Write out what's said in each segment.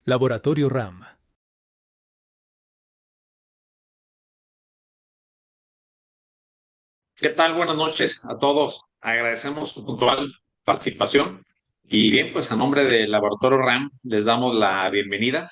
Laboratorio RAM. ¿Qué tal? Buenas noches a todos. Agradecemos su puntual participación. Y bien, pues a nombre del Laboratorio RAM les damos la bienvenida.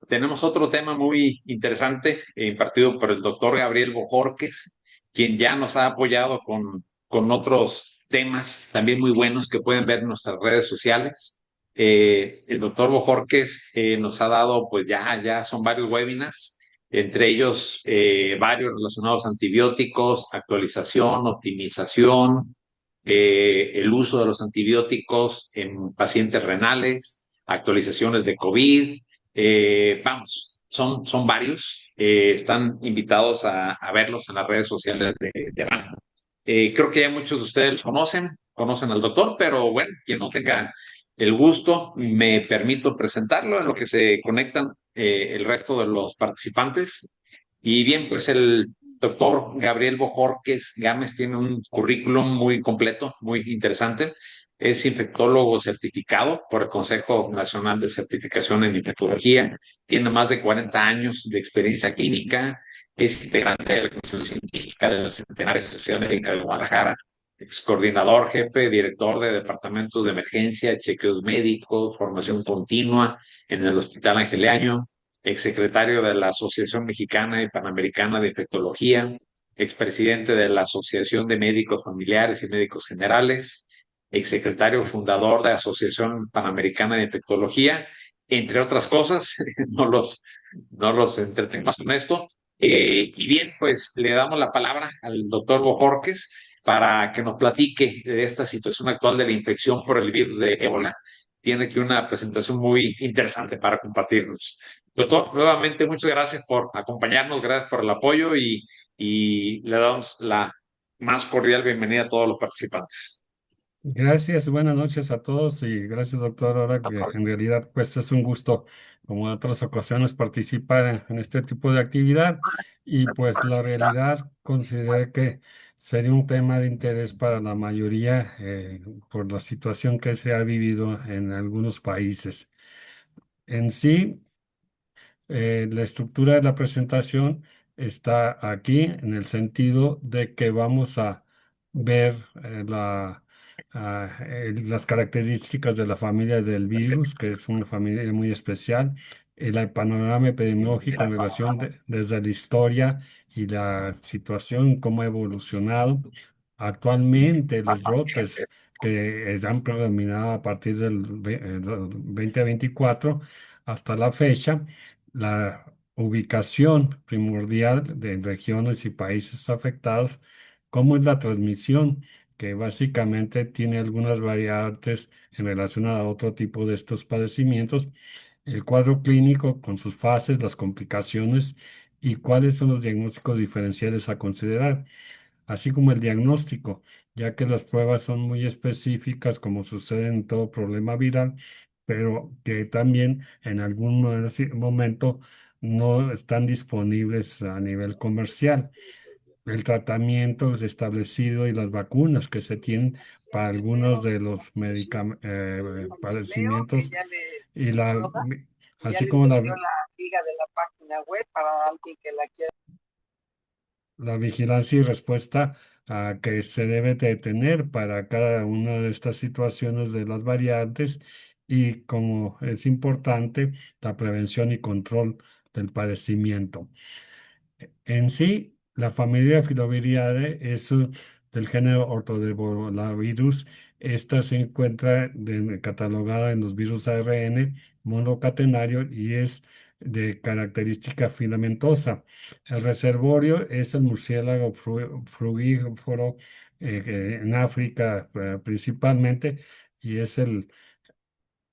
Tenemos otro tema muy interesante impartido por el doctor Gabriel Bojorques, quien ya nos ha apoyado con otros temas también muy buenos que pueden ver en nuestras redes sociales. El doctor Bojorques nos ha dado, pues ya son varios webinars, entre ellos varios relacionados a antibióticos, actualización, optimización, el uso de los antibióticos en pacientes renales, actualizaciones de COVID. Vamos, son varios. Están invitados a verlos en las redes sociales de RAN. Creo que ya muchos de ustedes los conocen al doctor, pero bueno, quien no tenga el gusto, me permito presentarlo en lo que se conectan el resto de los participantes. Y bien, pues el doctor Gabriel Bojorques Gámez tiene un currículum muy completo, muy interesante. Es infectólogo certificado por el Consejo Nacional de Certificación en Infectología. Tiene más de 40 años de experiencia clínica. Es integrante de la Comisión Científica de la Centenaria Sociedad Médica de Guadalajara. Ex coordinador, jefe, director de departamentos de emergencia, chequeos médicos, formación continua en el Hospital Angeleaño, exsecretario de la Asociación Mexicana y Panamericana de Infectología, expresidente de la Asociación de Médicos Familiares y Médicos Generales, exsecretario fundador de la Asociación Panamericana de Infectología, entre otras cosas. no los, no los entretengo más con esto. Y bien, pues le damos la palabra al doctor Bojorques para que nos platique de esta situación actual de la infección por el virus de ébola. Tiene aquí una presentación muy interesante para compartirnos. Doctor, nuevamente muchas gracias por acompañarnos, gracias por el apoyo y le damos la más cordial bienvenida a todos los participantes. Gracias, buenas noches a todos y gracias, doctor. Ahora que en realidad pues es un gusto, como en otras ocasiones, participar en este tipo de actividad y pues la realidad consideré que sería un tema de interés para la mayoría por la situación que se ha vivido en algunos países. En sí, la estructura de la presentación está aquí en el sentido de que vamos a ver las características de la familia del virus, que es una familia muy especial, el panorama epidemiológico en relación desde la historia y la situación, cómo ha evolucionado. Actualmente los brotes que han predominado a partir del 2024 hasta la fecha, la ubicación primordial de regiones y países afectados, cómo es la transmisión, que básicamente tiene algunas variantes en relación a otro tipo de estos padecimientos, el cuadro clínico con sus fases, las complicaciones y cuáles son los diagnósticos diferenciales a considerar, así como el diagnóstico, ya que las pruebas son muy específicas, como sucede en todo problema viral, pero que también en algún momento no están disponibles a nivel comercial. El tratamiento es establecido y las vacunas que se tienen para algunos de los Leo, que padecimientos ya le y envié todas, y ya así les como envió la liga de la página web para alguien que la quiera. la vigilancia y respuesta que se debe de tener para cada una de estas situaciones de las variantes y como es importante la prevención y control del padecimiento. En sí, la familia Filoviridae es del género Ortodebolavirus. Esta se encuentra catalogada en los virus ARN monocatenario y es de característica filamentosa. El reservorio es el murciélago frugívoro en África principalmente y es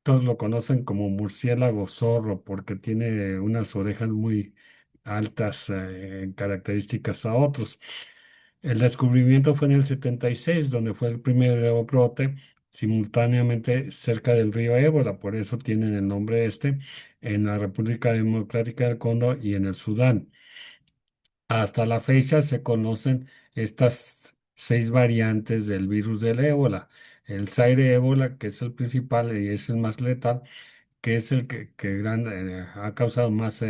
todos lo conocen como murciélago zorro porque tiene unas orejas muy altas en características a otros. El descubrimiento fue en el 76, donde fue el primer brote simultáneamente cerca del río Ébola, por eso tienen el nombre este, en la República Democrática del Congo y en el Sudán. Hasta la fecha se conocen estas 6 variantes del virus del ébola. El Zaire ébola, que es el principal y es el más letal, que es el ha causado más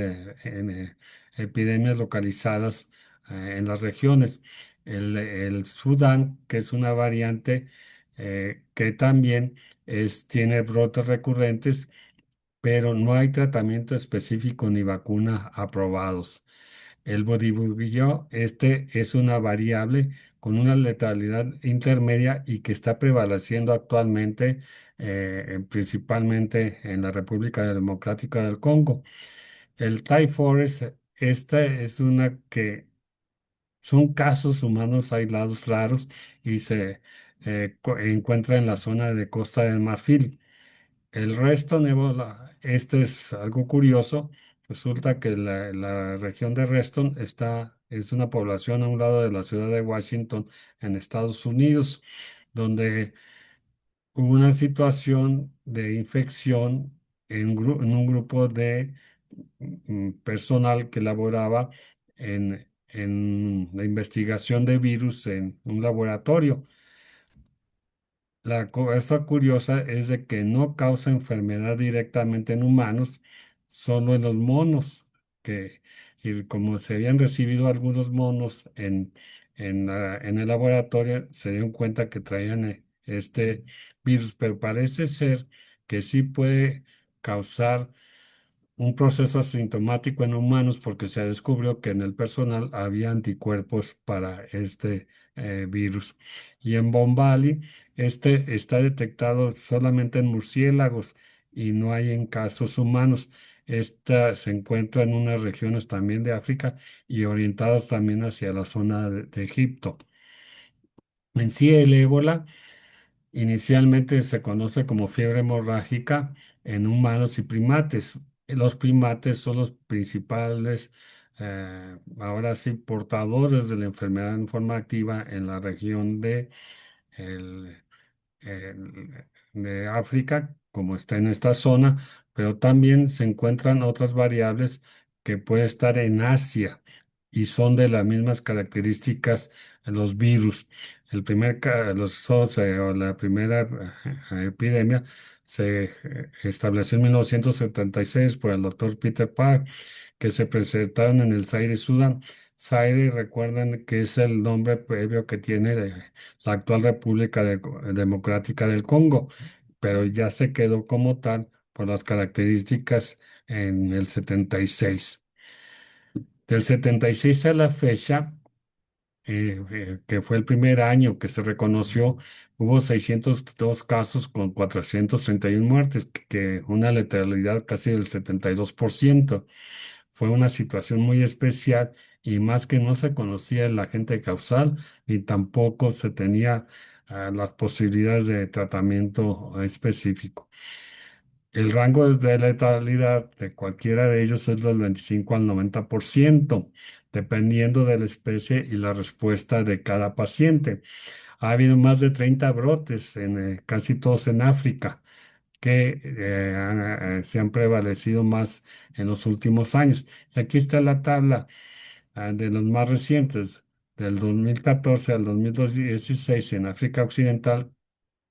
epidemias localizadas en las regiones. El Sudán, que es una variante que también tiene brotes recurrentes, pero no hay tratamiento específico ni vacuna aprobados. El bodibuguillo, este es una variable con una letalidad intermedia y que está prevaleciendo actualmente principalmente en la República Democrática del Congo. El Thai Forest, esta es una que son casos humanos aislados raros y se encuentra en la zona de Costa del Marfil. El resto, Ébola, este es algo curioso. Resulta que la región de Reston es una población a un lado de la ciudad de Washington, en Estados Unidos, donde hubo una situación de infección en un grupo de personal que laboraba en la investigación de virus en un laboratorio. La cosa curiosa es de que no causa enfermedad directamente en humanos, solo en los monos, y como se habían recibido algunos monos en el laboratorio, se dieron cuenta que traían este virus, pero parece ser que sí puede causar un proceso asintomático en humanos porque se descubrió que en el personal había anticuerpos para este virus. Y en Bombali, este está detectado solamente en murciélagos y no hay en casos humanos. Esta se encuentra en unas regiones también de África y orientadas también hacia la zona de Egipto. En sí, el ébola inicialmente se conoce como fiebre hemorrágica en humanos y primates. Los primates son los principales, ahora sí, portadores de la enfermedad en forma activa en la región el- de África, como está en esta zona, pero también se encuentran otras variables que pueden estar en Asia y son de las mismas características en los virus. Los SARS, o la primera epidemia se estableció en 1976 por el doctor Peter Park, que se presentaron en el Zaire, Sudán. Zaire, recuerden que es el nombre previo que tiene la actual Democrática del Congo, pero ya se quedó como tal por las características en el 76. Del 76 a la fecha, que fue el primer año que se reconoció, hubo 602 casos con 431 muertes, que una letalidad casi del 72%. Fue una situación muy especial y más que no se conocía el agente causal ni tampoco se tenía las posibilidades de tratamiento específico. El rango de letalidad de cualquiera de ellos es del 25 al 90%, dependiendo de la especie y la respuesta de cada paciente. Ha habido más de 30 brotes, casi todos en África, que se han prevalecido más en los últimos años. Y aquí está la tabla de los más recientes, del 2014 al 2016 en África Occidental,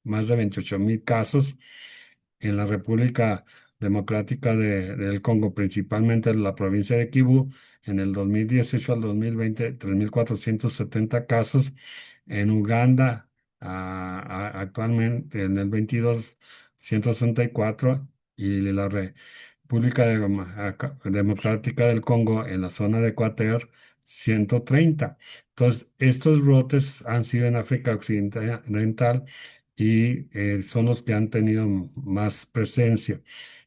más de 28.000 casos. En la República Democrática del Congo, principalmente en la provincia de Kibú, en el 2018 al 2020, 3.470 casos. En Uganda, actualmente en el 22, 164, y la República Democrática del Congo, en la zona de Ecuador, 130. Entonces, estos brotes han sido en África Occidental y son los que han tenido más presencia.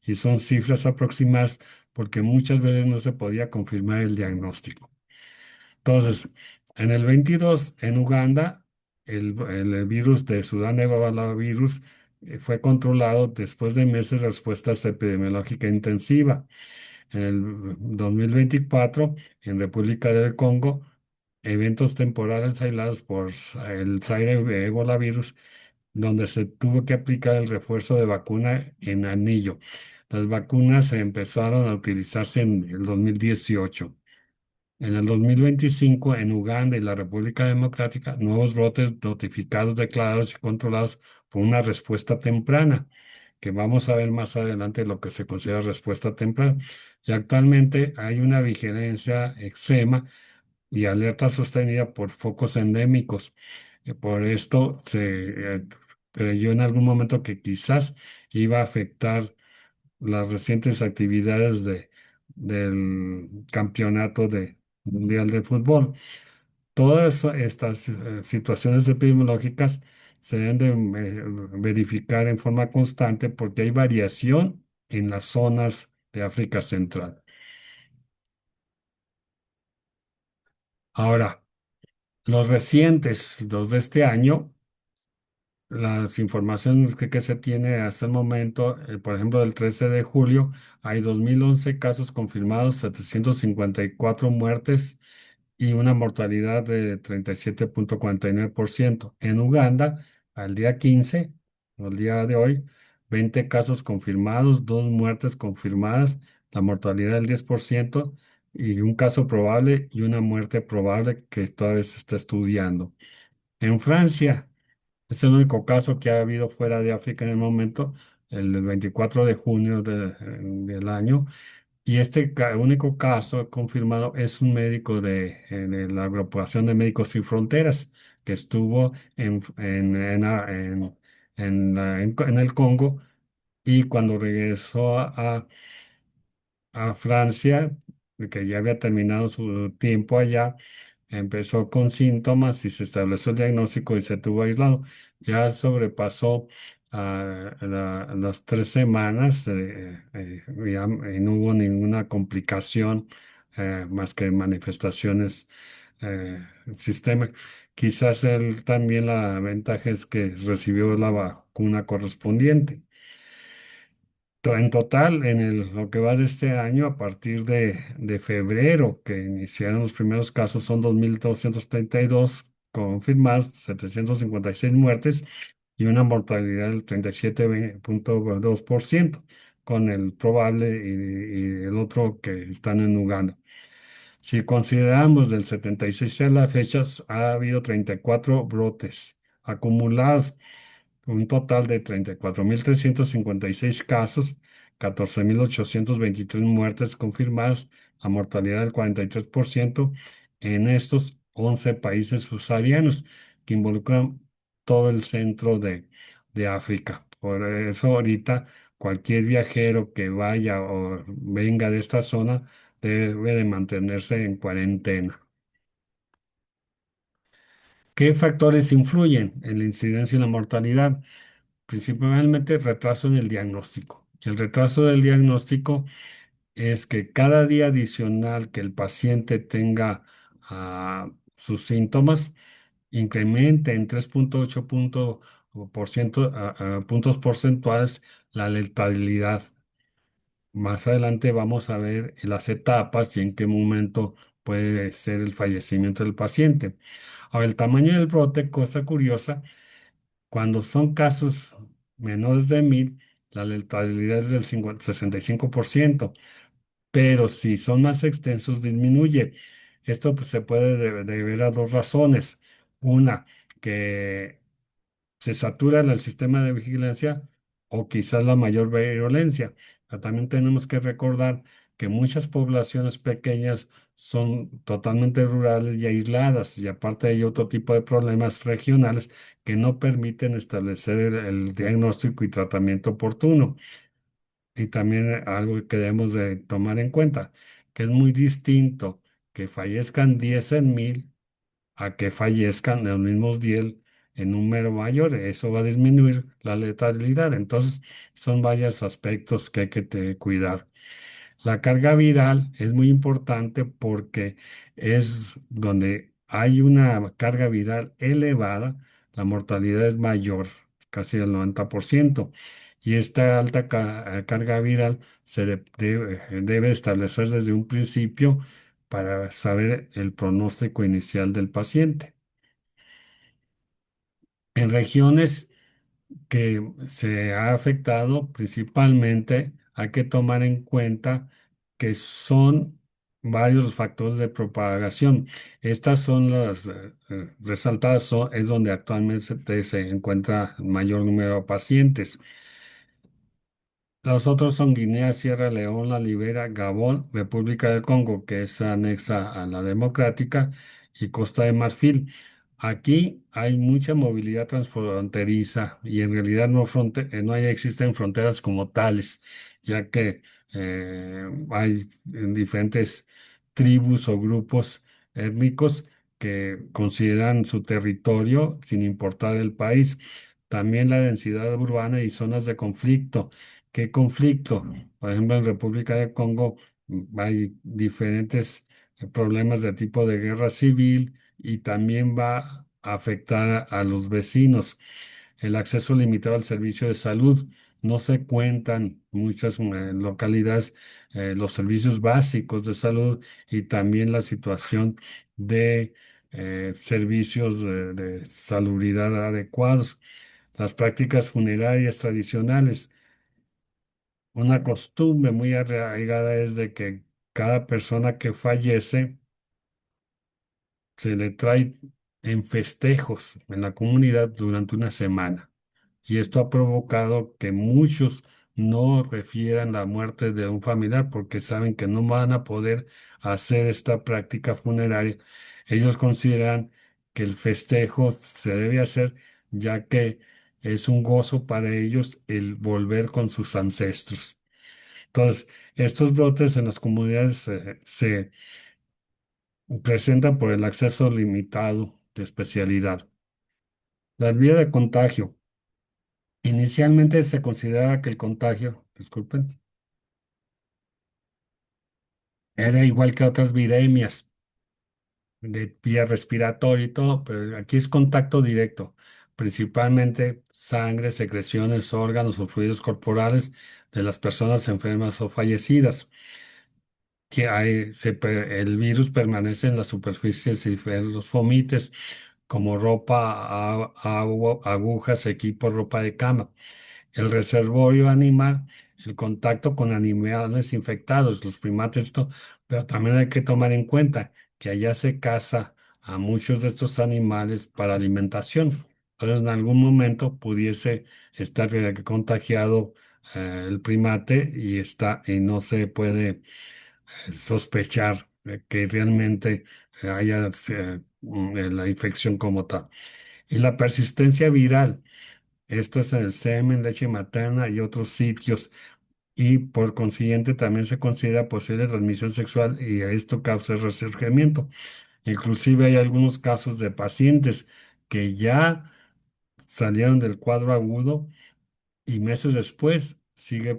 Y son cifras aproximadas porque muchas veces no se podía confirmar el diagnóstico. Entonces, en el 22, en Uganda, el virus de Sudán virus fue controlado después de meses de respuesta epidemiológica intensiva. En el 2024, en República del Congo, eventos temporales aislados por el Zaire Ebola virus, donde se tuvo que aplicar el refuerzo de vacuna en anillo. Las vacunas se empezaron a utilizarse en el 2018. En el 2025, en Uganda y la República Democrática, nuevos brotes notificados, declarados y controlados por una respuesta temprana, que vamos a ver más adelante lo que se considera respuesta temprana. Y actualmente hay una vigilancia extrema y alerta sostenida por focos endémicos. Por esto se creyó en algún momento que quizás iba a afectar las recientes actividades del campeonato mundial de fútbol. Todas estas situaciones epidemiológicas se deben de verificar en forma constante porque hay variación en las zonas de África Central. Ahora, los recientes, los de este año, las informaciones que se tiene hasta el momento, por ejemplo, del 13 de julio, hay 2011 casos confirmados, 754 muertes y una mortalidad de 37,49%. En Uganda, al día 15, o el día de hoy, 20 casos confirmados, dos muertes confirmadas, la mortalidad del 10% y un caso probable y una muerte probable que todavía se está estudiando. En Francia, es el único caso que ha habido fuera de África en el momento, el 24 de junio del año. Y este único caso confirmado es un médico de la Agrupación de Médicos Sin Fronteras que estuvo en el Congo y cuando regresó a Francia, que ya había terminado su tiempo allá, empezó con síntomas y se estableció el diagnóstico y se tuvo aislado. Ya sobrepasó las 3 semanas y no hubo ninguna complicación más que manifestaciones sistema. Quizás él también la ventaja es que recibió la vacuna correspondiente. En total, lo que va de este año, a partir de febrero, que iniciaron los primeros casos, son 2.232 confirmados, 756 muertes y una mortalidad del 37,2%, con el probable y el otro que están en Uganda. Si consideramos del 76 a la fecha, ha habido 34 brotes acumulados, un total de 34.356 casos, 14.823 muertes confirmadas, la mortalidad del 43% en estos 11 países subsaharianos que involucran todo el centro de África. Por eso ahorita cualquier viajero que vaya o venga de esta zona debe de mantenerse en cuarentena. ¿Qué factores influyen en la incidencia y la mortalidad? Principalmente el retraso en el diagnóstico. El retraso del diagnóstico es que cada día adicional que el paciente tenga sus síntomas incremente en 3,8 puntos porcentuales la letalidad. Más adelante vamos a ver las etapas y en qué momento puede ser el fallecimiento del paciente. Ahora, el tamaño del brote, cosa curiosa, cuando son casos menores de 1.000, la letalidad es del 65%, pero si son más extensos, disminuye. Esto pues, se puede deber a dos razones. Una, que se satura el sistema de vigilancia o quizás la mayor violencia. Pero también tenemos que recordar que muchas poblaciones pequeñas son totalmente rurales y aisladas y aparte hay otro tipo de problemas regionales que no permiten establecer el diagnóstico y tratamiento oportuno. Y también algo que debemos de tomar en cuenta, que es muy distinto que fallezcan 10 en 1.000 a que fallezcan los mismos 10 en número mayor. Eso va a disminuir la letalidad. Entonces, son varios aspectos que hay que cuidar. La carga viral es muy importante porque es donde hay una carga viral elevada, la mortalidad es mayor, casi el 90%. Y esta alta carga viral debe establecer desde un principio para saber el pronóstico inicial del paciente. En regiones que se ha afectado principalmente, hay que tomar en cuenta que son varios los factores de propagación. Estas son las resaltadas, es donde actualmente se encuentra el mayor número de pacientes. Los otros son Guinea, Sierra Leona, Libera, Gabón, República del Congo, que es anexa a la democrática, y Costa de Marfil. Aquí hay mucha movilidad transfronteriza y en realidad no existen fronteras como tales, ya que hay diferentes tribus o grupos étnicos que consideran su territorio sin importar el país. También la densidad urbana y zonas de conflicto. ¿Qué conflicto? Por ejemplo, en República de Congo hay diferentes problemas de tipo de guerra civil y también va a afectar a los vecinos. El acceso limitado al servicio de salud. No se cuentan muchas localidades los servicios básicos de salud y también la situación de servicios de salubridad adecuados. Las prácticas funerarias tradicionales. Una costumbre muy arraigada es de que cada persona que fallece se le trae en festejos en la comunidad durante una semana. Y esto ha provocado que muchos no refieran la muerte de un familiar porque saben que no van a poder hacer esta práctica funeraria. Ellos consideran que el festejo se debe hacer ya que es un gozo para ellos el volver con sus ancestros. Entonces, estos brotes en las comunidades se presentan por el acceso limitado de especialidad. La vía de contagio. Inicialmente se consideraba que el contagio, disculpen, era igual que otras viremias de vía respiratoria y todo, pero aquí es contacto directo, principalmente sangre, secreciones, órganos o fluidos corporales de las personas enfermas o fallecidas. El virus permanece en las superficies y en los fomites, como ropa, agua, agujas, equipo, ropa de cama. El reservorio animal, el contacto con animales infectados, los primates, esto, pero también hay que tomar en cuenta que allá se caza a muchos de estos animales para alimentación. Entonces, en algún momento pudiese estar contagiado el primate y no se puede sospechar que realmente haya la infección como tal. Y la persistencia viral, esto es en el semen, leche materna y otros sitios, y por consiguiente también se considera posible transmisión sexual y esto causa el resurgimiento. Inclusive hay algunos casos de pacientes que ya salieron del cuadro agudo y meses después sigue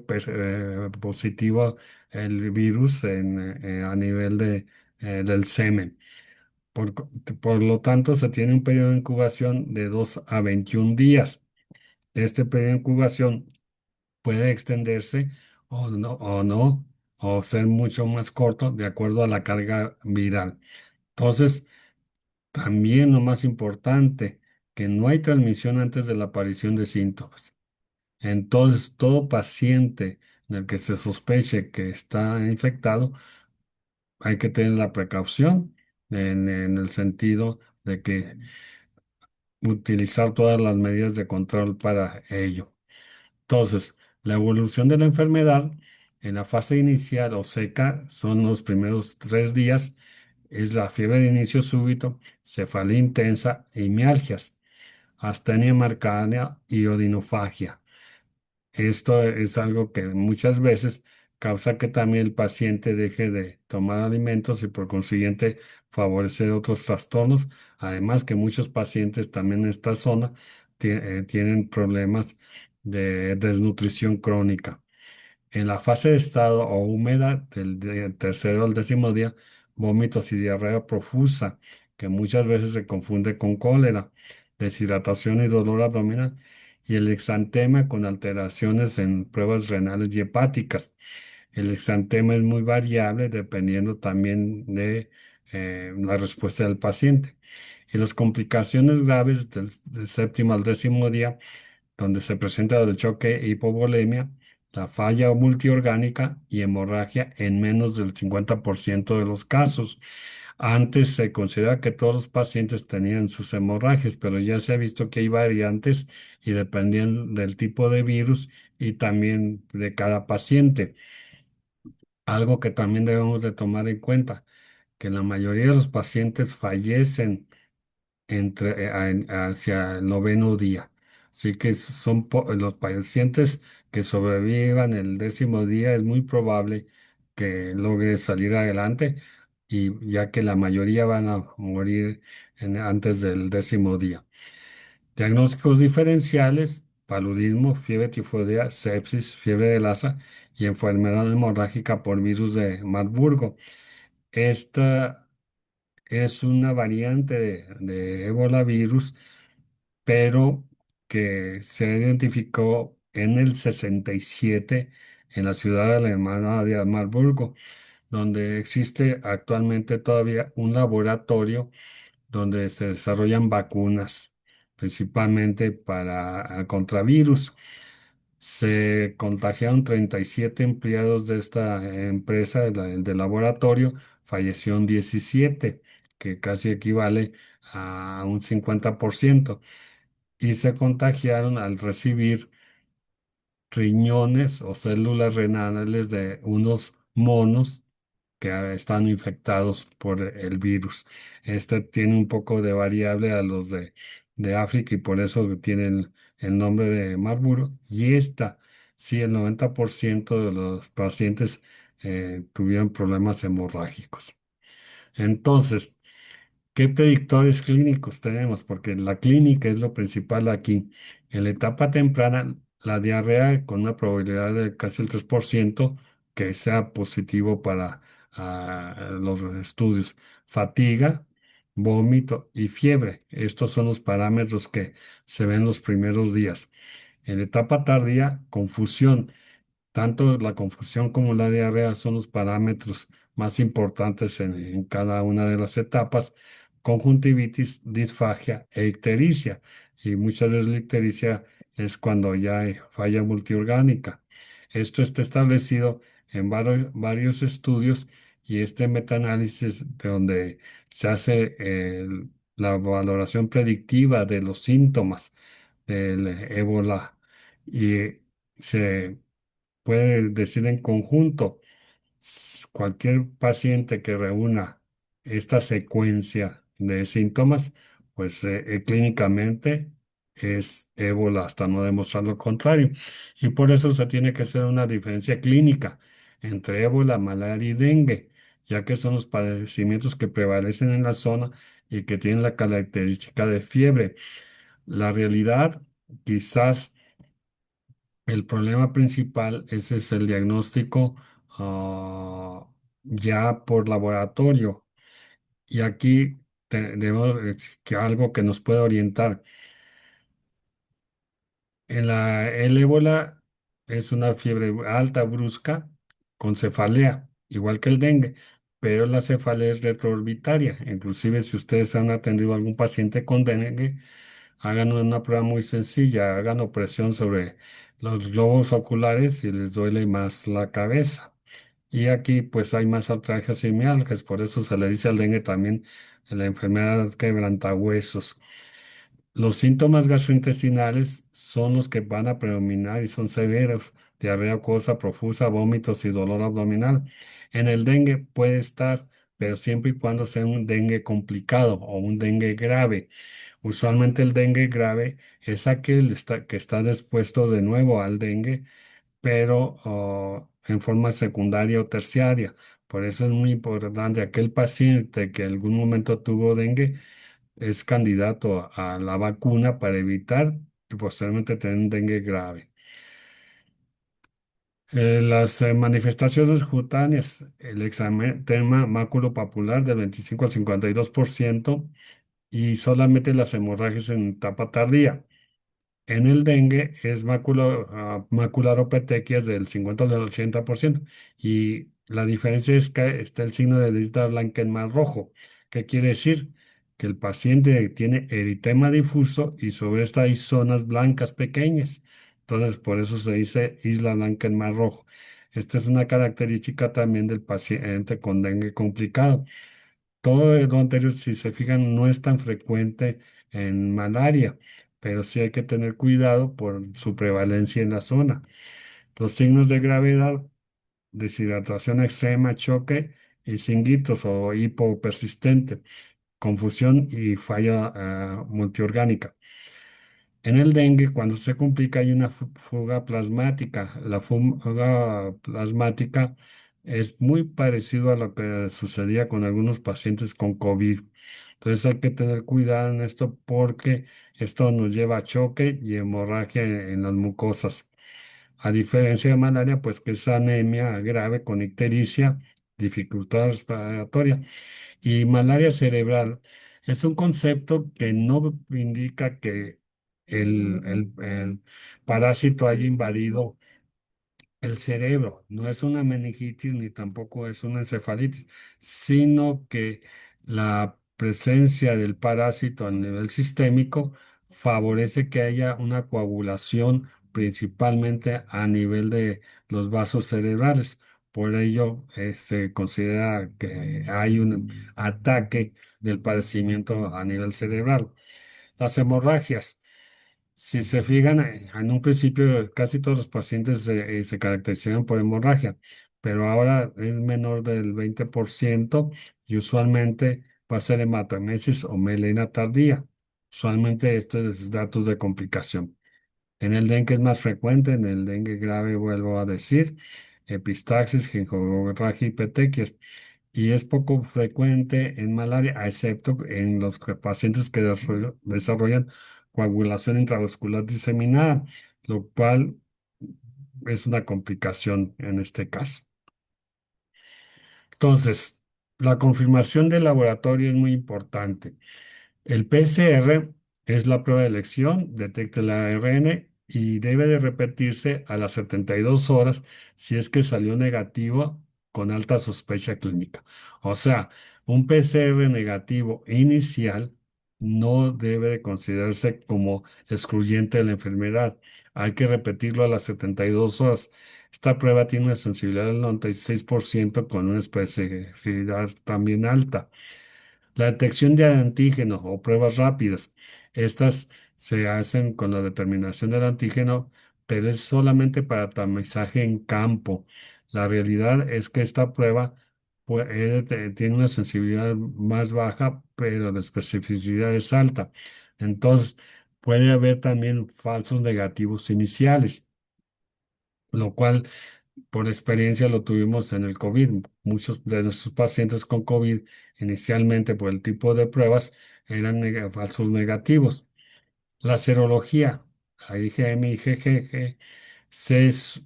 positivo el virus a nivel del semen. Por lo tanto, se tiene un periodo de incubación de 2 a 21 días. Este periodo de incubación puede extenderse o ser mucho más corto de acuerdo a la carga viral. Entonces, también lo más importante, que no hay transmisión antes de la aparición de síntomas. Entonces, todo paciente del que se sospeche que está infectado, hay que tener la precaución en el sentido de que utilizar todas las medidas de control para ello. Entonces, la evolución de la enfermedad en la fase inicial o seca son los primeros 3 días, es la fiebre de inicio súbito, cefalea intensa y mialgias, astenia marcánea y odinofagia. Esto es algo que muchas veces causa que también el paciente deje de tomar alimentos y por consiguiente favorecer otros trastornos. Además que muchos pacientes también en esta zona tienen problemas de desnutrición crónica. En la fase de estado o húmeda del tercero al 10.º día, vómitos y diarrea profusa, que muchas veces se confunde con cólera, deshidratación y dolor abdominal, y el exantema con alteraciones en pruebas renales y hepáticas. El exantema es muy variable dependiendo también de la respuesta del paciente. Y las complicaciones graves del séptimo al 10.º día donde se presenta el choque e hipovolemia, la falla multiorgánica y hemorragia en menos del 50% de los casos. Antes se consideraba que todos los pacientes tenían sus hemorragias, pero ya se ha visto que hay variantes y dependiendo del tipo de virus y también de cada paciente. Algo que también debemos de tomar en cuenta, que la mayoría de los pacientes fallecen hacia el noveno día. Así que son los pacientes que sobrevivan el décimo día, es muy probable que logre salir adelante, y ya que la mayoría van a morir antes del décimo día. Diagnósticos diferenciales: paludismo, fiebre tifoidea, sepsis, fiebre de Lassa y enfermedad hemorrágica por virus de Marburgo. Esta es una variante de ébola virus, pero que se identificó en el 67 en la ciudad alemana de Marburgo, donde existe actualmente todavía un laboratorio donde se desarrollan vacunas, principalmente para contra virus. Se contagiaron 37 empleados de esta empresa, del laboratorio, fallecieron 17, que casi equivale a un 50%, y se contagiaron al recibir riñones o células renales de unos monos que están infectados por el virus. Este tiene un poco de variable a los de África, y por eso tienen el nombre de Marburgo. Y esta, sí, el 90% de los pacientes tuvieron problemas hemorrágicos. Entonces, ¿qué predictores clínicos tenemos? Porque la clínica es lo principal aquí. En la etapa temprana, la diarrea con una probabilidad de casi el 3% que sea positivo para los estudios. Fatiga, vómito y fiebre. Estos son los parámetros que se ven los primeros días. En la etapa tardía, confusión. Tanto la confusión como la diarrea son los parámetros más importantes en cada una de las etapas: conjuntivitis, disfagia e ictericia. Y muchas veces la ictericia es cuando ya hay falla multiorgánica. Esto está establecido en varios estudios, y este metaanálisis de donde se hace la valoración predictiva de los síntomas del ébola, y se puede decir en conjunto: cualquier paciente que reúna esta secuencia de síntomas, pues clínicamente es ébola hasta no demostrar lo contrario. Y por eso se tiene que hacer una diferencia clínica entre ébola, malaria y dengue, ya que son los padecimientos que prevalecen en la zona y que tienen la característica de fiebre. La realidad, quizás el problema principal, ese es el diagnóstico ya por laboratorio. Y aquí tenemos que algo que nos puede orientar. El ébola es una fiebre alta, brusca, con cefalea, igual que el dengue, pero la cefalea es retroorbitaria. Inclusive, si ustedes han atendido a algún paciente con dengue, hagan una prueba muy sencilla: hagan opresión sobre los globos oculares y les duele más la cabeza. Y aquí pues hay más artralgias y mialgias, por eso se le dice al dengue también la enfermedad quebrantahuesos. Los síntomas gastrointestinales son los que van a predominar y son severos: diarrea acuosa profusa, vómitos y dolor abdominal. En el dengue puede estar, pero siempre y cuando sea un dengue complicado o un dengue grave. Usualmente el dengue grave es aquel que está expuesto de nuevo al dengue, pero en forma secundaria o terciaria. Por eso es muy importante: aquel paciente que en algún momento tuvo dengue es candidato a la vacuna para evitar posteriormente tener un dengue grave. Las manifestaciones cutáneas: el exantema maculopapular del 25 al 52%, y solamente las hemorragias en etapa tardía. En el dengue es maculopetequias del 50 al 80%, y la diferencia es que está el signo de lista blanca en más rojo. ¿Qué quiere decir? Que el paciente tiene eritema difuso y sobre esta hay zonas blancas pequeñas. Entonces, por eso se dice isla blanca en más rojo. Esta es una característica también del paciente con dengue complicado. Todo lo anterior, si se fijan, no es tan frecuente en malaria, pero sí hay que tener cuidado por su prevalencia en la zona. Los signos de gravedad: deshidratación extrema, choque y singuitos o hipo persistente, confusión y falla multiorgánica. En el dengue, cuando se complica, hay una fuga plasmática. La fuga plasmática es muy parecido a lo que sucedía con algunos pacientes con COVID. Entonces hay que tener cuidado en esto porque esto nos lleva a choque y hemorragia en las mucosas. A diferencia de malaria, pues que es anemia grave con ictericia, dificultad respiratoria. Y malaria cerebral es un concepto que no indica que el parásito haya invadido el cerebro. No es una meningitis ni tampoco es una encefalitis, sino que la presencia del parásito a nivel sistémico favorece que haya una coagulación principalmente a nivel de los vasos cerebrales. Por ello, se considera que hay un ataque del padecimiento a nivel cerebral. Las hemorragias. Si se fijan, en un principio casi todos los pacientes se caracterizaban por hemorragia, pero ahora es menor del 20% y usualmente va a ser hematoemesis o melena tardía. Usualmente esto es datos de complicación. En el dengue es más frecuente, en el dengue grave vuelvo a decir, epistaxis, gingivorragia y petequias. Y es poco frecuente en malaria, excepto en los pacientes que desarrollan coagulación intravascular diseminada, lo cual es una complicación en este caso. Entonces, la confirmación del laboratorio es muy importante. El PCR es la prueba de elección, detecta el ARN y debe de repetirse a las 72 horas si es que salió negativo con alta sospecha clínica. O sea, un PCR negativo inicial no debe de considerarse como excluyente de la enfermedad. Hay que repetirlo a las 72 horas. Esta prueba tiene una sensibilidad del 96% con una especificidad también alta. La detección de antígenos o pruebas rápidas. Estas se hacen con la determinación del antígeno, pero es solamente para tamizaje en campo. La realidad es que esta prueba tiene una sensibilidad más baja, pero la especificidad es alta. Entonces, puede haber también falsos negativos iniciales, lo cual por experiencia lo tuvimos en el COVID. Muchos de nuestros pacientes con COVID, inicialmente por el tipo de pruebas, eran falsos negativos. La serología, la IgM y IgG, se es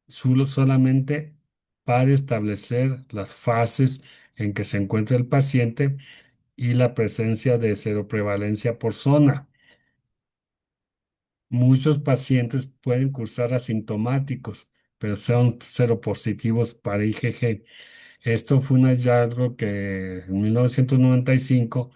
solamente para establecer las fases en que se encuentra el paciente y la presencia de seroprevalencia por zona. Muchos pacientes pueden cursar asintomáticos, pero son seropositivos para IgG. Esto fue un hallazgo que en 1995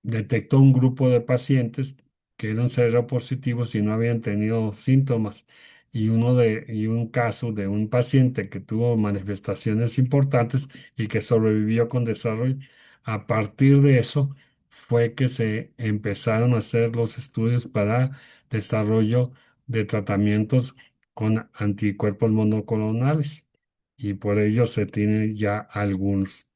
detectó un grupo de pacientes que eran seropositivos y no habían tenido síntomas. Y un caso de un paciente que tuvo manifestaciones importantes y que sobrevivió con desarrollo. A partir de eso fue que se empezaron a hacer los estudios para desarrollo de tratamientos con anticuerpos monoclonales. Y por ello se tienen ya algunos.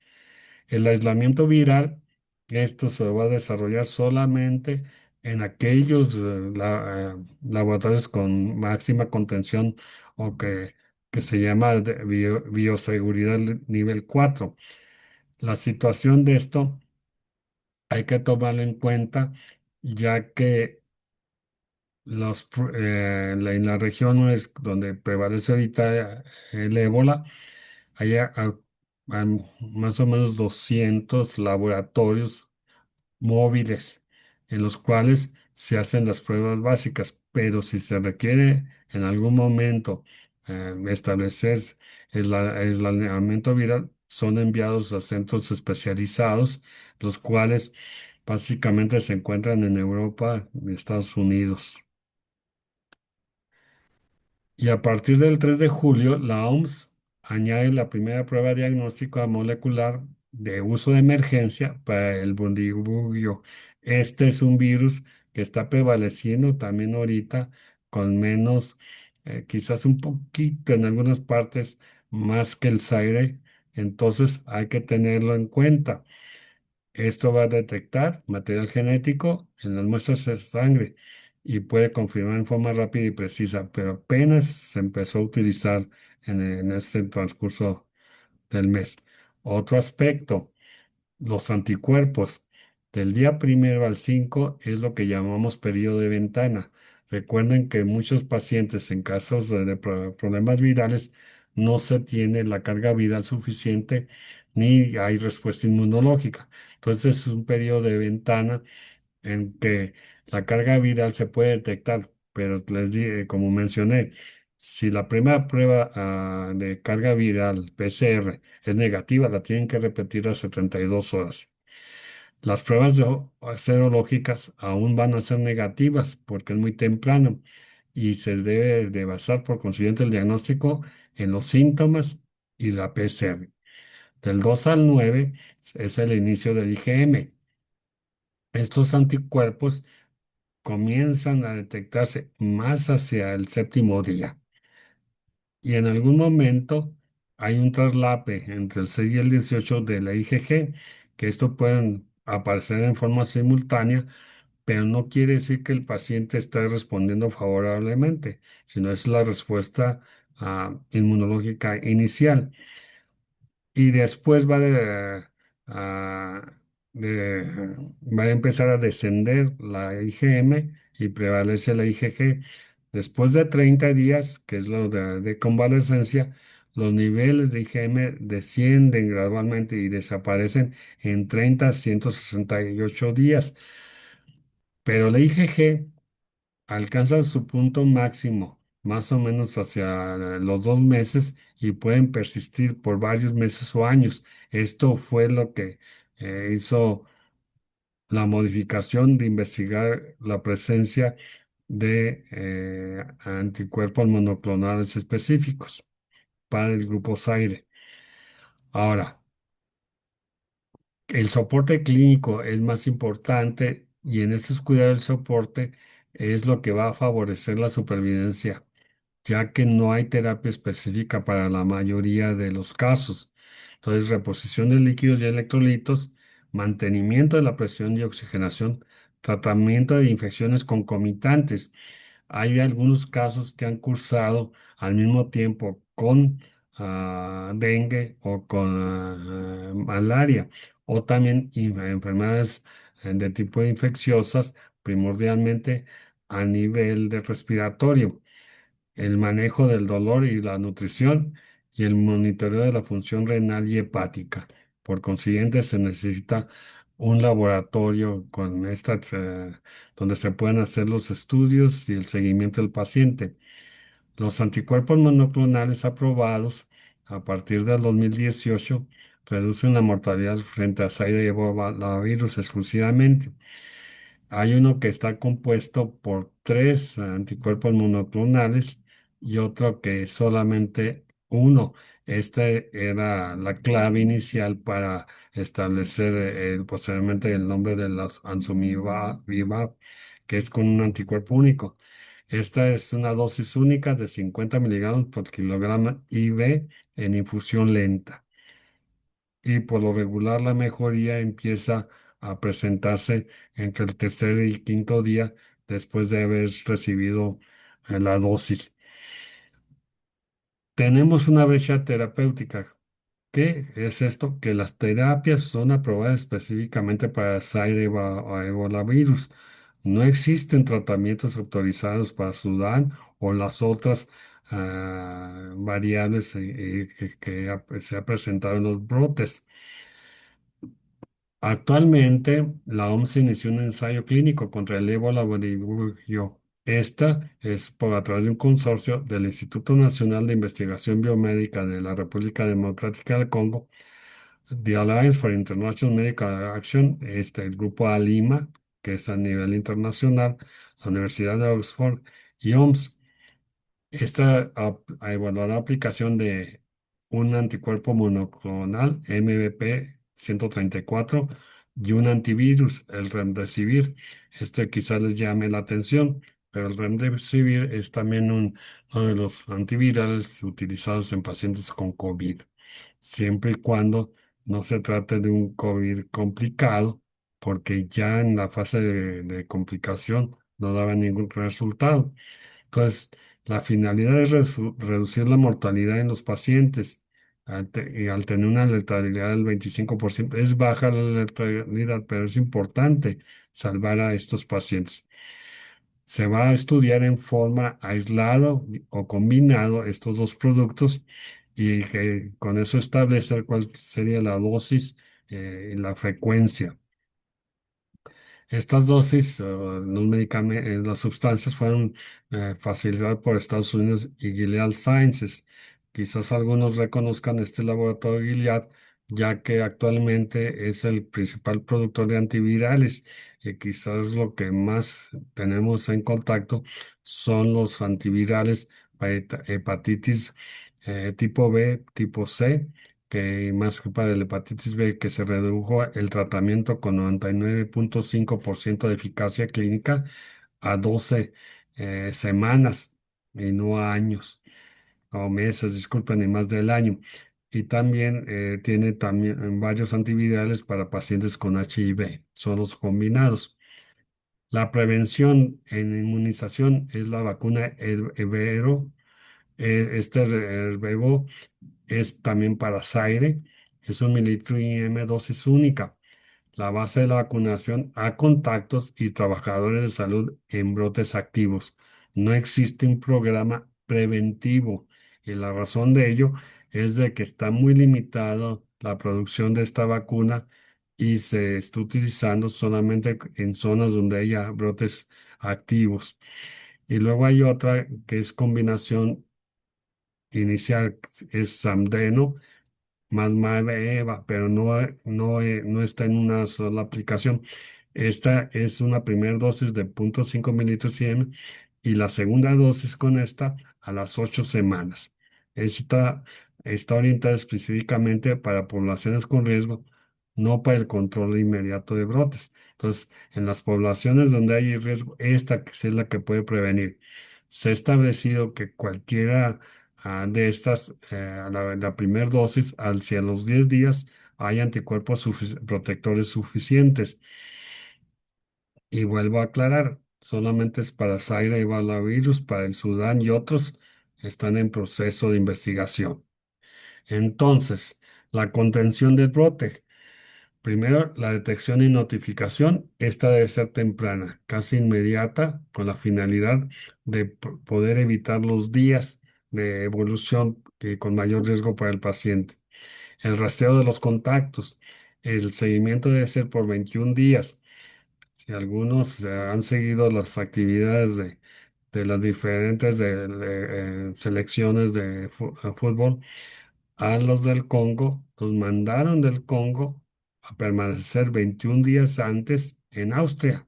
El aislamiento viral, esto se va a desarrollar solamente en aquellos laboratorios con máxima contención o que se llama de bioseguridad nivel 4. La situación de esto hay que tomarlo en cuenta ya que en la región donde prevalece ahorita el ébola, hay más o menos 200 laboratorios móviles en los cuales se hacen las pruebas básicas, pero si se requiere en algún momento establecer el aislamiento viral, son enviados a centros especializados, los cuales básicamente se encuentran en Europa y Estados Unidos. Y a partir del 3 de julio, la OMS añade la primera prueba diagnóstica molecular de uso de emergencia para el bundibugyo. Este es un virus que está prevaleciendo también ahorita con menos, quizás un poquito en algunas partes más que el SARS, entonces hay que tenerlo en cuenta. Esto va a detectar material genético en las muestras de sangre y puede confirmar en forma rápida y precisa, pero apenas se empezó a utilizar en este transcurso del mes. Otro aspecto, los anticuerpos. Del día primero al 5 es lo que llamamos periodo de ventana. Recuerden que muchos pacientes en casos de problemas virales no se tiene la carga viral suficiente ni hay respuesta inmunológica. Entonces es un periodo de ventana en que la carga viral se puede detectar, pero les di, como mencioné, si la primera prueba de carga viral PCR es negativa, la tienen que repetir a 72 horas. Las pruebas serológicas aún van a ser negativas porque es muy temprano y se debe de basar por consiguiente el diagnóstico en los síntomas y la PCR. Del 2 al 9 es el inicio del IgM. Estos anticuerpos comienzan a detectarse más hacia el séptimo día y en algún momento hay un traslape entre el 6 y el 18 de la IgG, que esto pueden aparecer en forma simultánea, pero no quiere decir que el paciente esté respondiendo favorablemente, sino es la respuesta inmunológica inicial. Y después va a empezar a descender la IgM y prevalece la IgG. Después de 30 días, que es lo de convalescencia, los niveles de IgM descienden gradualmente y desaparecen en 30 a 168 días. Pero la IgG alcanzan su punto máximo más o menos hacia los 2 meses y pueden persistir por varios meses o años. Esto fue lo que hizo la modificación de investigar la presencia de anticuerpos monoclonales específicos para el grupo SAIRE. Ahora, el soporte clínico es más importante y en esos cuidados del soporte es lo que va a favorecer la supervivencia ya que no hay terapia específica para la mayoría de los casos. Entonces, reposición de líquidos y electrolitos, mantenimiento de la presión y oxigenación, tratamiento de infecciones concomitantes. Hay algunos casos que han cursado al mismo tiempo con dengue o con malaria, o también enfermedades de tipo infecciosas, primordialmente a nivel de respiratorio, el manejo del dolor y la nutrición y el monitoreo de la función renal y hepática. Por consiguiente, se necesita un laboratorio con estas, donde se pueden hacer los estudios y el seguimiento del paciente. Los anticuerpos monoclonales aprobados a partir del 2018 reducen la mortalidad frente a SARS y virus exclusivamente. Hay uno que está compuesto por tres anticuerpos monoclonales y otro que es solamente uno. Este era la clave inicial para establecer posteriormente el nombre de los Ansumivab, que es con un anticuerpo único. Esta es una dosis única de 50 miligramos por kilogramo IV en infusión lenta y por lo regular la mejoría empieza a presentarse entre el tercer y quinto día después de haber recibido la dosis. Tenemos una brecha terapéutica. ¿Qué es esto? Que las terapias son aprobadas específicamente para SARS o Ebola virus. No existen tratamientos autorizados para Sudán o las otras variables se ha presentado en los brotes. Actualmente, la OMS inició un ensayo clínico contra el ébola boliviano. Esta es por a través de un consorcio del Instituto Nacional de Investigación Biomédica de la República Democrática del Congo, The Alliance for International Medical Action, el grupo ALIMA, que es a nivel internacional, la Universidad de Oxford y OMS. Esta evaluará la aplicación de un anticuerpo monoclonal MVP 134 y un antivirus, el Remdesivir. Este quizás les llame la atención, pero el Remdesivir es también uno de los antivirales utilizados en pacientes con COVID, siempre y cuando no se trate de un COVID complicado, porque ya en la fase de complicación no daba ningún resultado. Entonces, la finalidad es reducir la mortalidad en los pacientes. Y al tener una letalidad del 25%, es baja la letalidad, pero es importante salvar a estos pacientes. Se va a estudiar en forma aislado o combinado estos dos productos y que con eso establecer cuál sería la dosis y la frecuencia. Estas dosis, los medicamentos, las sustancias fueron facilitadas por Estados Unidos y Gilead Sciences. Quizás algunos reconozcan este laboratorio Gilead, ya que actualmente es el principal productor de antivirales y quizás lo que más tenemos en contacto son los antivirales para hepatitis tipo B, tipo C, que más que para la hepatitis B, que se redujo el tratamiento con 99,5% de eficacia clínica a 12 semanas y no a años o meses, disculpen, y más del año. Y también tiene también varios antivirales para pacientes con HIV, son los combinados. La prevención en inmunización es la vacuna Evero. Este Herbebo es también para Zaire, es 1 mililitro dosis única. La base de la vacunación a contactos y trabajadores de salud en brotes activos. No existe un programa preventivo y la razón de ello es de que está muy limitado la producción de esta vacuna y se está utilizando solamente en zonas donde haya brotes activos. Y luego hay otra que es combinación inicial, es Samdeno más Eva, pero no está en una sola aplicación. Esta es una primera dosis de 0,5 mililitros IM y la segunda dosis con esta a las 8 semanas. Esta está orientada específicamente para poblaciones con riesgo, no para el control inmediato de brotes. Entonces, en las poblaciones donde hay riesgo, esta que es la que puede prevenir. Se ha establecido que cualquiera de estas, la primera dosis, si a los 10 días hay anticuerpos protectores suficientes. Y vuelvo a aclarar, solamente es para Zaire y Balavirus, para el Sudán y otros están en proceso de investigación. Entonces, la contención del brote. Primero, la detección y notificación. Esta debe ser temprana, casi inmediata, con la finalidad de poder evitar los días de evolución con mayor riesgo para el paciente. El rastreo de los contactos. El seguimiento debe ser por 21 días. Si algunos han seguido las actividades de las diferentes selecciones de fútbol, a los del Congo, los mandaron del Congo a permanecer 21 días antes en Austria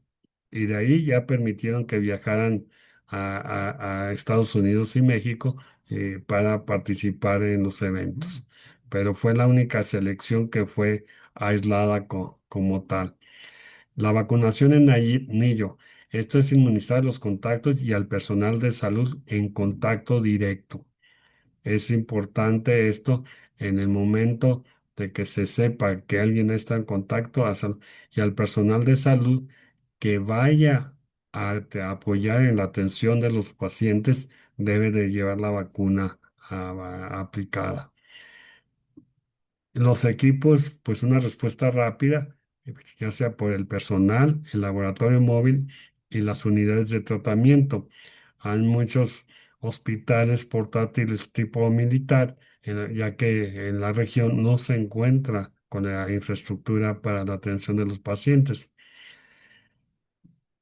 y de ahí ya permitieron que viajaran a Estados Unidos y México para participar en los eventos. Pero fue la única selección que fue aislada como tal. La vacunación en anillo. Esto es inmunizar a los contactos y al personal de salud en contacto directo. Es importante esto en el momento de que se sepa que alguien está en contacto y al personal de salud que vaya a apoyar en la atención de los pacientes debe de llevar la vacuna aplicada. Los equipos, pues una respuesta rápida, ya sea por el personal, el laboratorio móvil y las unidades de tratamiento. Hay muchos hospitales portátiles tipo militar, ya que en la región no se encuentra con la infraestructura para la atención de los pacientes.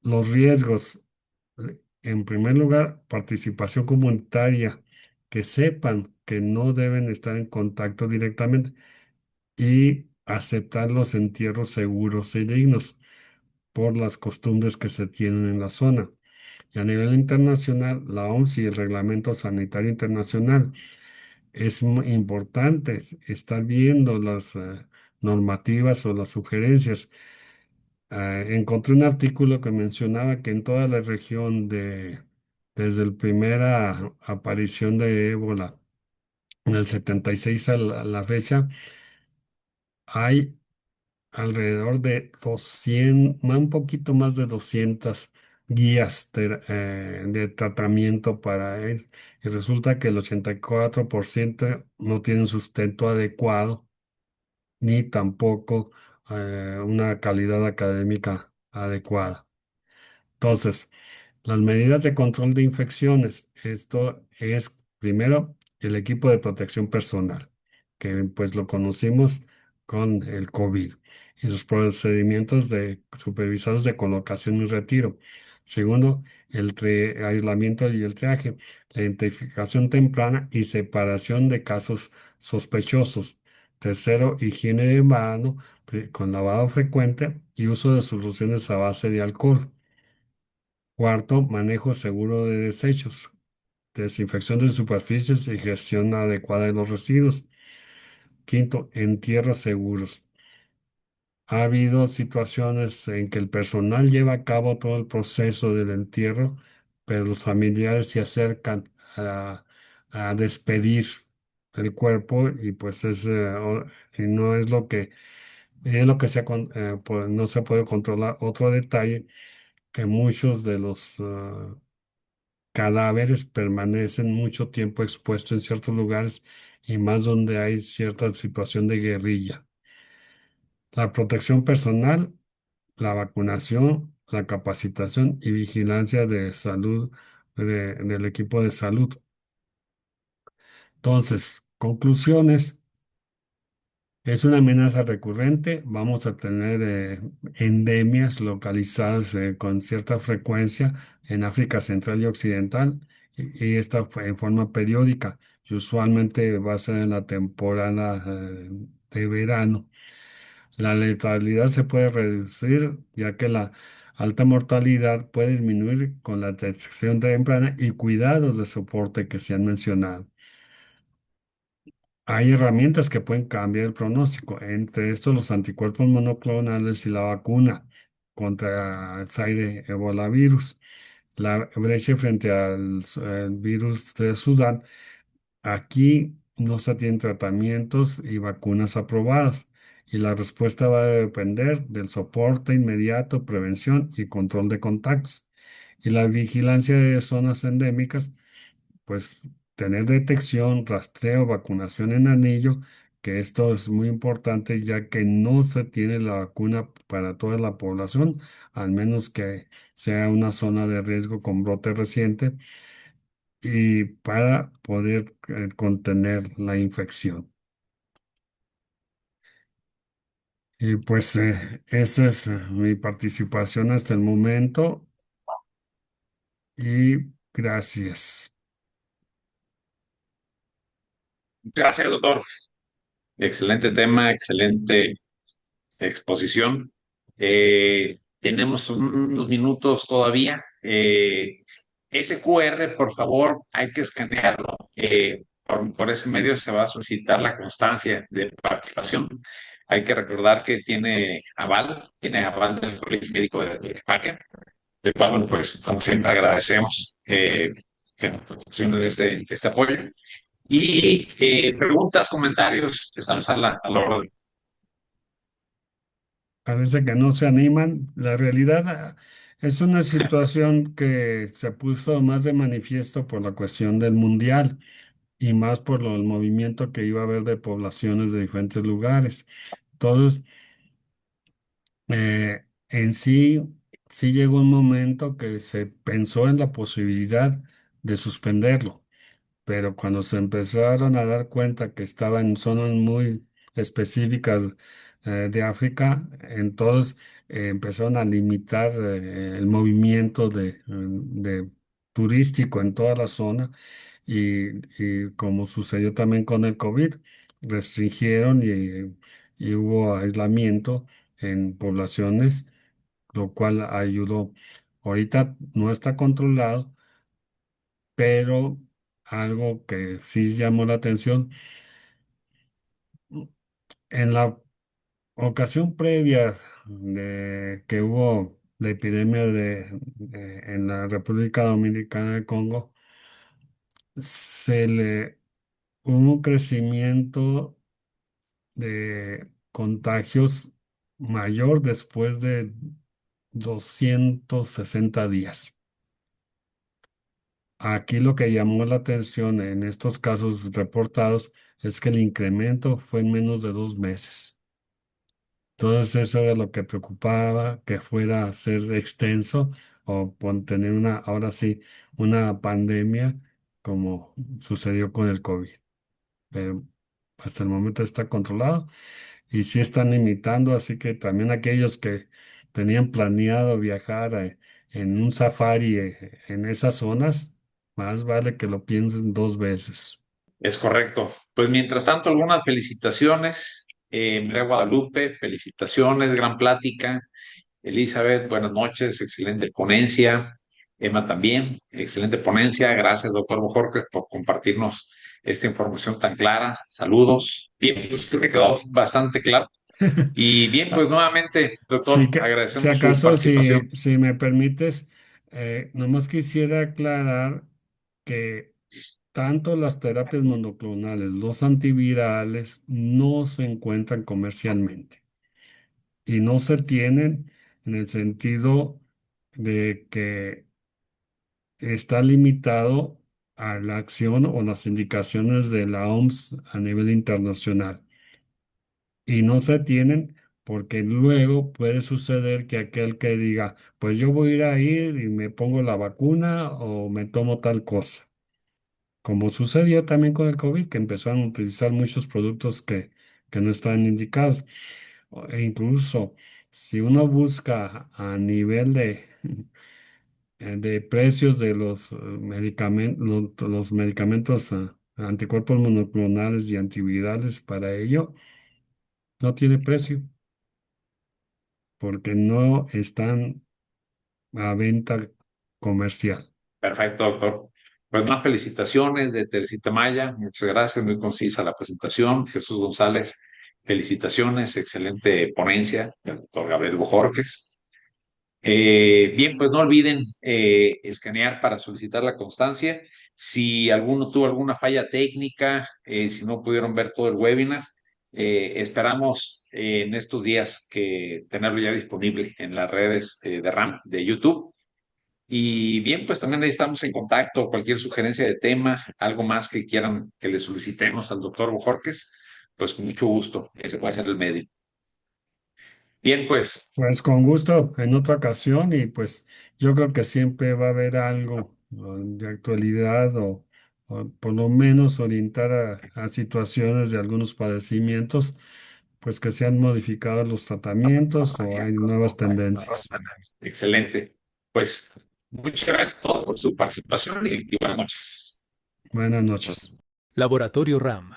Los riesgos, en primer lugar, participación comunitaria, que sepan que no deben estar en contacto directamente y aceptar los entierros seguros y dignos por las costumbres que se tienen en la zona. Y a nivel internacional, la OMS y el Reglamento Sanitario Internacional es muy importante estar viendo las normativas o las sugerencias. encontré un artículo que mencionaba que en toda la región desde la primera aparición de ébola en el 76 a la fecha, hay alrededor de 200, un poquito más de 200 guías de tratamiento para él. Y resulta que el 84% no tienen sustento adecuado ni tampoco una calidad académica adecuada. Entonces, las medidas de control de infecciones. Esto es primero el equipo de protección personal, que pues lo conocimos con el COVID, y los procedimientos supervisados de colocación y retiro. Segundo, el aislamiento y el triaje, la identificación temprana y separación de casos sospechosos. Tercero, higiene de mano con lavado frecuente y uso de soluciones a base de alcohol. Cuarto, manejo seguro de desechos, desinfección de superficies y gestión adecuada de los residuos. Quinto, entierros seguros. Ha habido situaciones en que el personal lleva a cabo todo el proceso del entierro, pero los familiares se acercan a despedir el cuerpo y pues y no es lo que pues, no se puede controlar. Otro detalle, que muchos de los cadáveres permanecen mucho tiempo expuestos en ciertos lugares y más donde hay cierta situación de guerrilla. La protección personal, la vacunación, la capacitación y vigilancia de salud del equipo de salud. Entonces, conclusiones. Es una amenaza recurrente. Vamos a tener endemias localizadas con cierta frecuencia en África Central y Occidental, y esta en forma periódica. Y usualmente va a ser en la temporada de verano. La letalidad se puede reducir ya que la alta mortalidad puede disminuir con la detección temprana y cuidados de soporte que se han mencionado. Hay herramientas que pueden cambiar el pronóstico, entre estos los anticuerpos monoclonales y la vacuna contra el SARS Ebola virus. La brecha frente al virus de Sudán, aquí no se tienen tratamientos y vacunas aprobadas, y la respuesta va a depender del soporte inmediato, prevención y control de contactos. Y la vigilancia de zonas endémicas, pues tener detección, rastreo, vacunación en anillo, que esto es muy importante ya que no se tiene la vacuna para toda la población, al menos que sea una zona de riesgo con brote reciente, y para poder contener la infección. Y pues esa es mi participación hasta el momento, y gracias. Gracias, doctor. Excelente tema, excelente exposición. Tenemos unos minutos todavía. Ese QR, por favor, hay que escanearlo. Por ese medio se va a solicitar la constancia de participación. Hay que recordar que tiene aval del Colegio Médico de Jaque, de cual, bueno, pues como siempre agradecemos que nos proporcione este apoyo. Y preguntas, comentarios, estamos a la orden. Parece que no se animan. La realidad es una situación que se puso más de manifiesto por la cuestión del mundial y más por el movimiento que iba a haber de poblaciones de diferentes lugares. Entonces, en sí, sí llegó un momento que se pensó en la posibilidad de suspenderlo, pero cuando se empezaron a dar cuenta que estaba en zonas muy específicas de África, entonces empezaron a limitar el movimiento de turístico en toda la zona, y como sucedió también con el COVID, restringieron y hubo aislamiento en poblaciones, lo cual ayudó. Ahorita no está controlado, pero algo que sí llamó la atención, en la ocasión previa de que hubo la epidemia en la República Dominicana de Congo, se le hubo un crecimiento de contagios mayor después de 260 días. Aquí lo que llamó la atención en estos casos reportados es que el incremento fue en menos de 2 meses. Entonces eso era lo que preocupaba, que fuera a ser extenso o tener ahora sí, una pandemia como sucedió con el COVID. Pero hasta el momento está controlado y sí están limitando, así que también aquellos que tenían planeado viajar en un safari en esas zonas, más vale que lo piensen 2 veces. Es correcto. Pues mientras tanto, algunas felicitaciones. María Guadalupe, felicitaciones, gran plática. Elizabeth, buenas noches, excelente ponencia. Emma también, excelente ponencia. Gracias, doctor Bojorquez, por compartirnos esta información tan clara. Saludos. Bien, pues creo que quedó bastante claro. Y bien, pues nuevamente, doctor, Sí que, si agradecemos su acaso, participación. si me permites, nomás quisiera aclarar que tanto las terapias monoclonales, los antivirales, no se encuentran comercialmente y no se tienen en el sentido de que está limitado a la acción o las indicaciones de la OMS a nivel internacional. Y no se tienen porque luego puede suceder que aquel que diga, pues yo voy a ir y me pongo la vacuna o me tomo tal cosa. Como sucedió también con el COVID, que empezaron a utilizar muchos productos que no estaban indicados. E incluso si uno busca a nivel de precios de los medicamentos, los medicamentos anticuerpos monoclonales y antivirales para ello, no tiene precio porque no están a venta comercial. Perfecto, doctor. Pues más felicitaciones de Teresita Maya. Muchas gracias, muy concisa la presentación. Jesús González, felicitaciones, excelente ponencia del doctor Gabriel Bojorquez. Bien, pues no olviden escanear para solicitar la constancia. Si alguno tuvo alguna falla técnica, si no pudieron ver todo el webinar, esperamos en estos días que tenerlo ya disponible en las redes de RAM de YouTube. Y bien, pues también ahí estamos en contacto. Cualquier sugerencia de tema, algo más que quieran que le solicitemos al doctor Bojorquez, pues con mucho gusto. Ese puede ser el medio. Bien, pues Pues con gusto en otra ocasión y pues yo creo que siempre va a haber algo de actualidad o por lo menos orientar a situaciones de algunos padecimientos, pues que se han modificado los tratamientos o hay nuevas tendencias. excelente. Pues muchas gracias a todos por su participación y buenas noches. Buenas noches. Laboratorio RAM